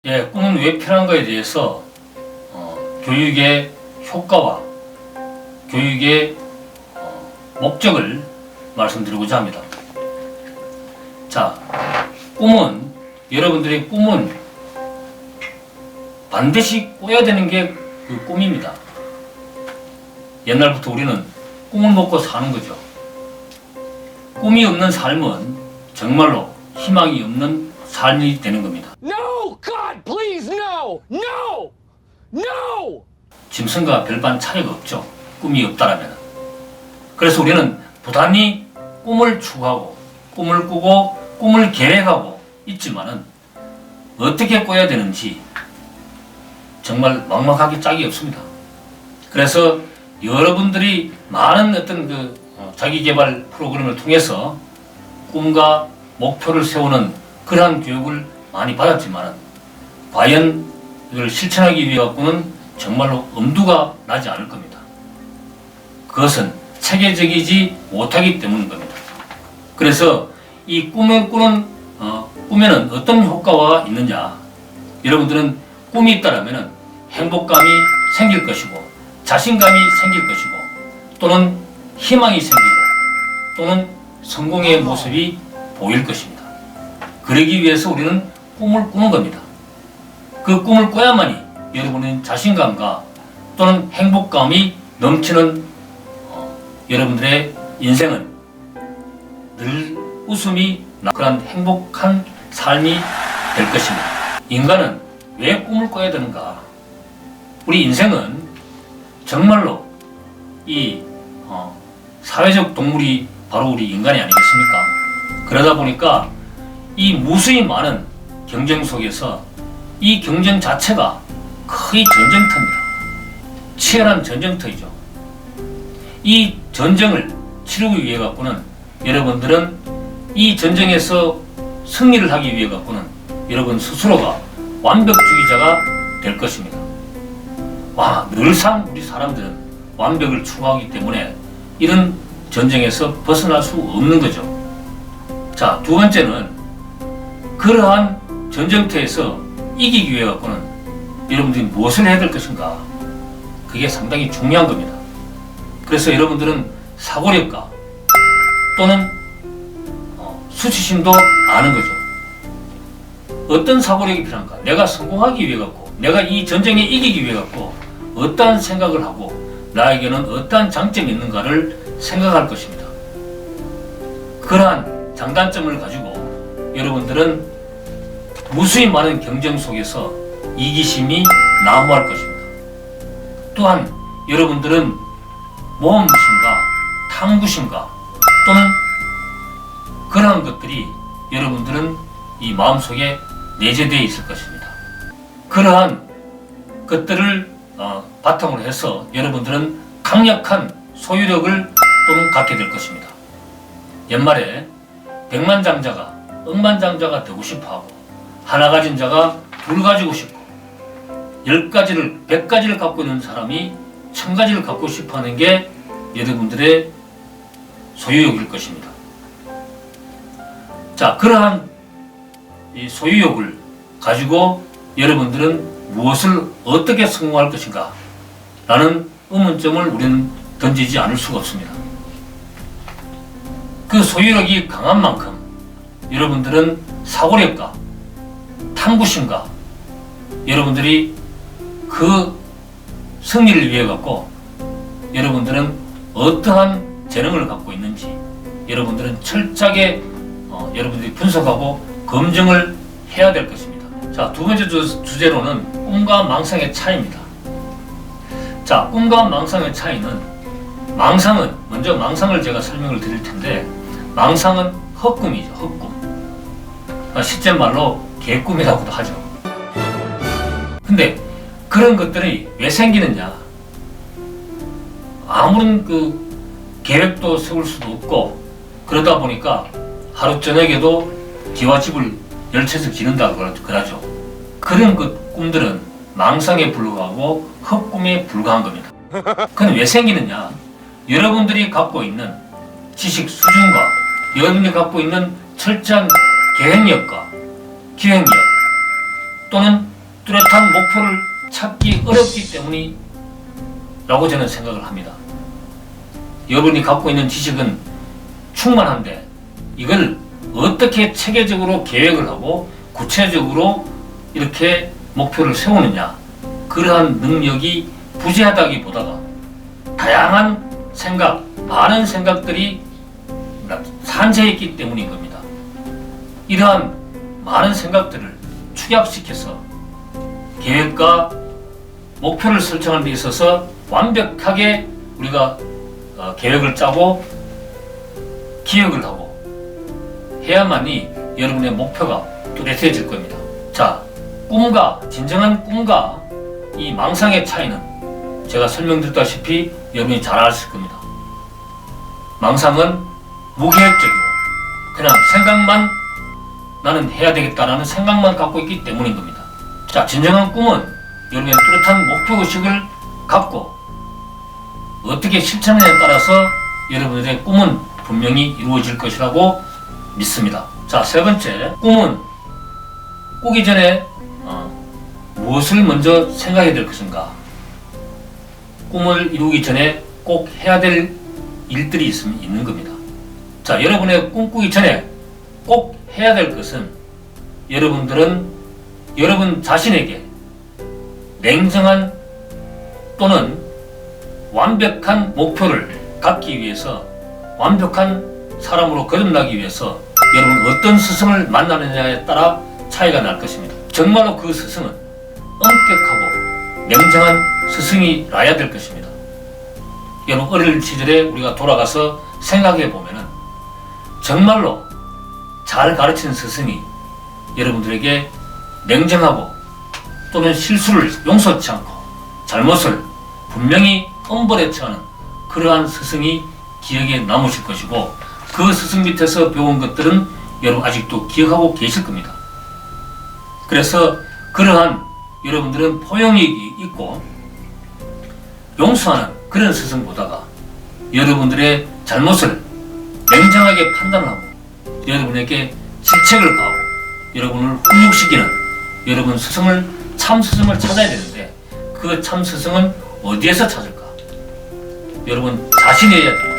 예, 꿈은 왜 필요한가에 대해서 교육의 효과와 교육의 목적을 말씀드리고자 합니다. 자, 여러분들의 꿈은 반드시 꿔야 되는 게 그 꿈입니다. 옛날부터 우리는 꿈을 먹고 사는 거죠. 꿈이 없는 삶은 정말로 희망이 없는 삶이 되는 겁니다. No! God, please, no! No! No! 짐승과 별반 차이가 없죠. 꿈이 없다라면. 그래서 우리는 부단히 꿈을 추구하고 꿈을 꾸고 꿈을 계획하고 있지만은 어떻게 꿔야 되는지 정말 막막하게 짝이 없습니다. 그래서 여러분들이 많은 어떤 자기개발 프로그램을 통해서 꿈과 목표를 세우는 그러한 교육을 많이 받았지만 과연 이걸 실천하기 위해 갖고는 정말로 엄두가 나지 않을 겁니다. 그것은 체계적이지 못하기 때문인 겁니다. 그래서 이 꿈에는 어떤 효과가 있느냐? 여러분들은 꿈이 있다라면 행복감이 생길 것이고 자신감이 생길 것이고 또는 희망이 생기고 또는 성공의 모습이 보일 것입니다. 그러기 위해서 우리는 꿈을 꾸는 겁니다. 그 꿈을 꿔야만이 여러분은 자신감과 또는 행복감이 넘치는 여러분들의 인생은 늘 웃음이 그런 행복한 삶이 될 것입니다. 인간은 왜 꿈을 꿔야 되는가? 우리 인생은 정말로 이 사회적 동물이 바로 우리 인간이 아니겠습니까? 그러다 보니까 이 무수히 많은 경쟁 속에서 이 경쟁 자체가 거의 전쟁터입니다. 치열한 전쟁터이죠. 이 전쟁을 치르기 위해 갖고는 여러분들은 이 전쟁에서 승리를 하기 위해 갖고는 여러분 스스로가 완벽주의자가 될 것입니다. 늘상 우리 사람들은 완벽을 추구하기 때문에 이런 전쟁에서 벗어날 수 없는 거죠. 자, 두 번째는 그러한 전쟁터에서 이기기 위해 갖고는 여러분들이 무엇을 해야 될 것인가? 그게 상당히 중요한 겁니다. 그래서 여러분들은 사고력과 또는 수치심도 아는 거죠. 어떤 사고력이 필요한가? 내가 성공하기 위해 갖고, 내가 이 전쟁에 이기기 위해 갖고 어떠한 생각을 하고 나에게는 어떠한 장점이 있는가를 생각할 것입니다. 그러한 장단점을 가지고 여러분들은 무수히 많은 경쟁 속에서 이기심이 난무할 것입니다. 또한 여러분들은 모험심과 탐구심과 또는 그러한 것들이 여러분들은 이 마음속에 내재되어 있을 것입니다. 그러한 것들을 바탕으로 해서 여러분들은 강력한 소유력을 또는 갖게 될 것입니다. 옛말에 백만장자가 억만장자가 되고 싶어하고 하나 가진 자가 둘 가지고 싶고 10가지를 100가지를 갖고 있는 사람이 1000가지를 갖고 싶어하는 게 여러분들의 소유욕일 것입니다. 자, 그러한 이 소유욕을 가지고 여러분들은 무엇을 어떻게 성공할 것인가 라는 의문점을 우리는 던지지 않을 수가 없습니다. 그 소유력이 강한 만큼 여러분들은 사고력과 탐구심과 여러분들이 그 승리를 위해 갖고 여러분들은 어떠한 재능을 갖고 있는지 여러분들은 철저하게 여러분들이 분석하고 검증을 해야 될 것입니다. 자, 두 번째 주제로는 꿈과 망상의 차이입니다. 자, 꿈과 망상의 차이는, 망상은, 먼저 망상을 제가 설명을 드릴 텐데, 망상은 헛꿈이죠, 헛꿈. 실제 말로 개꿈이라고도 하죠. 근데 그런 것들이 왜 생기느냐? 아무런 계획도 세울 수도 없고, 그러다 보니까 하루 저녁에도 기와 집을 열채서 기른다고 그러죠. 그런 꿈들은 망상에 불과하고 헛꿈에 불과한 겁니다. 그건 왜 생기느냐? 여러분들이 갖고 있는 지식 수준과 여러분이 갖고 있는 철저한 계획력과 기획력 또는 뚜렷한 목표를 찾기 어렵기 때문이라고 저는 생각을 합니다. 여러분이 갖고 있는 지식은 충만한데 이걸 어떻게 체계적으로 계획을 하고 구체적으로 이렇게 목표를 세우느냐, 그러한 능력이 부재하다기보다가 다양한 생각, 많은 생각들이 산재해 있기 때문인 겁니다. 이러한 많은 생각들을 축약시켜서 계획과 목표를 설정하는 데 있어서 완벽하게 우리가 계획을 짜고 기억을 하고 해야만이 여러분의 목표가 뚜렷해질 겁니다. 자, 진정한 꿈과 이 망상의 차이는 제가 설명드렸다시피 여러분이 잘 아실 겁니다. 망상은 무계획적이고 그냥 생각만, 나는 해야 되겠다라는 생각만 갖고 있기 때문인 겁니다. 자, 진정한 꿈은 여러분의 뚜렷한 목표의식을 갖고 어떻게 실천하느냐에 따라서 여러분들의 꿈은 분명히 이루어질 것이라고 믿습니다. 자, 세 번째, 꿈은 꾸기 전에 무엇을 먼저 생각해야 될 것인가? 꿈을 이루기 전에 꼭 해야 될 일들이 있는 겁니다. 자, 여러분의 꿈꾸기 전에 꼭 해야 될 것은, 여러분들은 여러분 자신에게 냉정한 또는 완벽한 목표를 갖기 위해서, 완벽한 사람으로 거듭나기 위해서 여러분 어떤 스승을 만나느냐에 따라 차이가 날 것입니다. 정말로 그 스승은 엄격하고 냉정한 스승이 나야 될 것입니다. 여러분, 어릴 시절에 우리가 돌아가서 생각해 보면은 정말로 잘 가르치는 스승이 여러분들에게 냉정하고 또는 실수를 용서치 않고 잘못을 분명히 엄벌에 처하는 그러한 스승이 기억에 남으실 것이고, 그 스승 밑에서 배운 것들은 여러분 아직도 기억하고 계실 겁니다. 그래서 그러한 여러분들은 포용력이 있고 용서하는 그런 스승보다가 여러분들의 잘못을 냉정하게 판단하고 여러분에게 질책을 가하고 여러분을 훈육시키는 여러분 스승을, 참 스승을 찾아야 되는데, 그 참 스승은 어디에서 찾을까? 여러분 자신이어야 됩니다.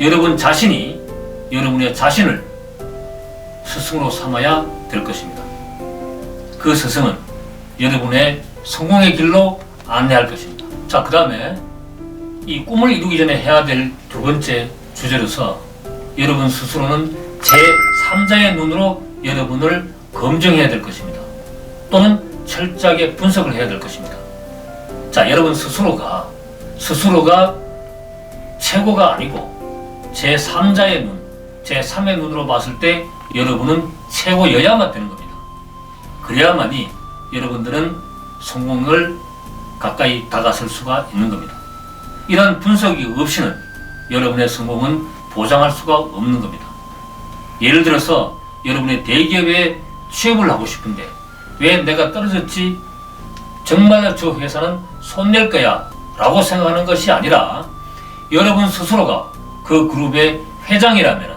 여러분 자신이 여러분의 자신을 스승으로 삼아야 될 것입니다. 그 스승은 여러분의 성공의 길로 안내할 것입니다. 자, 그 다음에 이 꿈을 이루기 전에 해야 될 두 번째 주제로서, 여러분 스스로는 제3자의 눈으로 여러분을 검증해야 될 것입니다. 또는 철저하게 분석을 해야 될 것입니다. 자, 여러분 스스로가 최고가 아니고 제3자의 눈, 제3의 눈으로 봤을 때 여러분은 최고여야만 되는 겁니다. 그래야만이 여러분들은 성공을 가까이 다가설 수가 있는 겁니다. 이런 분석이 없이는 여러분의 성공은 보장할 수가 없는 겁니다. 예를 들어서 여러분의 대기업에 취업을 하고 싶은데 왜 내가 떨어졌지? 정말 저 회사는 손낼 거야 라고 생각하는 것이 아니라, 여러분 스스로가 그 그룹의 회장이라면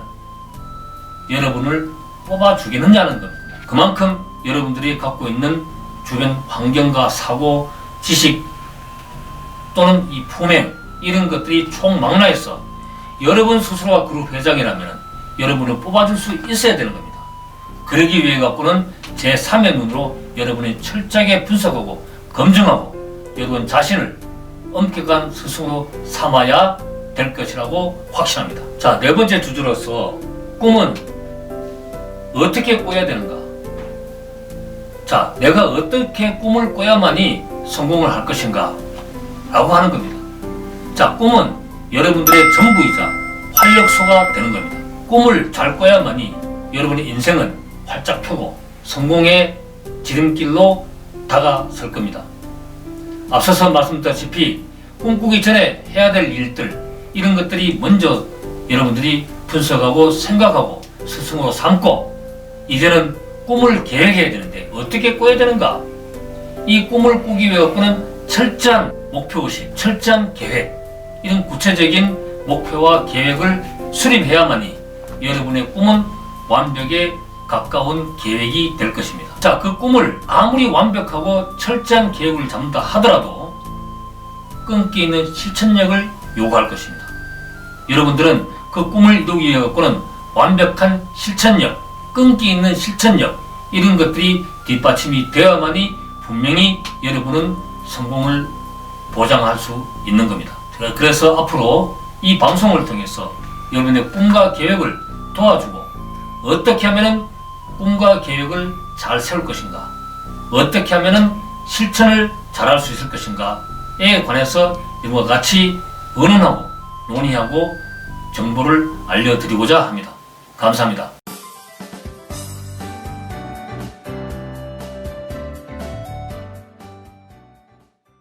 여러분을 뽑아주겠느냐는 겁니다. 그만큼 여러분들이 갖고 있는 주변 환경과 사고, 지식 또는 이 품행, 이런 것들이 총망라해서 여러분 스스로가 그룹 회장이라면 여러분을 뽑아줄 수 있어야 되는 겁니다. 그러기 위해 갖고는 제3의 눈으로 여러분이 철저하게 분석하고 검증하고 여러분 자신을 엄격한 스승으로 삼아야 될 것이라고 확신합니다. 자, 네 번째 주제로서 꿈은 어떻게 꿔야 되는가? 자, 내가 어떻게 꿈을 꿔야만이 성공을 할 것인가? 라고 하는 겁니다. 자, 꿈은 여러분들의 전부이자 활력소가 되는 겁니다. 꿈을 잘 꿔야만이 여러분의 인생은 활짝 펴고 성공의 지름길로 다가설 겁니다. 앞서서 말씀드렸다시피 꿈꾸기 전에 해야 될 일들, 이런 것들이 먼저 여러분들이 분석하고 생각하고 스승으로 삼고, 이제는 꿈을 계획해야 되는데 어떻게 꿔야 되는가? 이 꿈을 꾸기 위해서는 철저한 목표의식, 철저한 계획, 이런 구체적인 목표와 계획을 수립해야만이 여러분의 꿈은 완벽에 가까운 계획이 될 것입니다. 자, 그 꿈을 아무리 완벽하고 철저한 계획을 잡는다 하더라도 끈기 있는 실천력을 요구할 것입니다. 여러분들은 그 꿈을 이루기 위해서는 완벽한 실천력, 끈기 있는 실천력, 이런 것들이 뒷받침이 되어야만이 분명히 여러분은 성공을 보장할 수 있는 겁니다. 그래서 앞으로 이 방송을 통해서 여러분의 꿈과 계획을 도와주고, 어떻게 하면 꿈과 계획을 잘 세울 것인가, 어떻게 하면 실천을 잘할 수 있을 것인가에 관해서 여러분과 같이 의논하고 논의하고 정보를 알려드리고자 합니다. 감사합니다.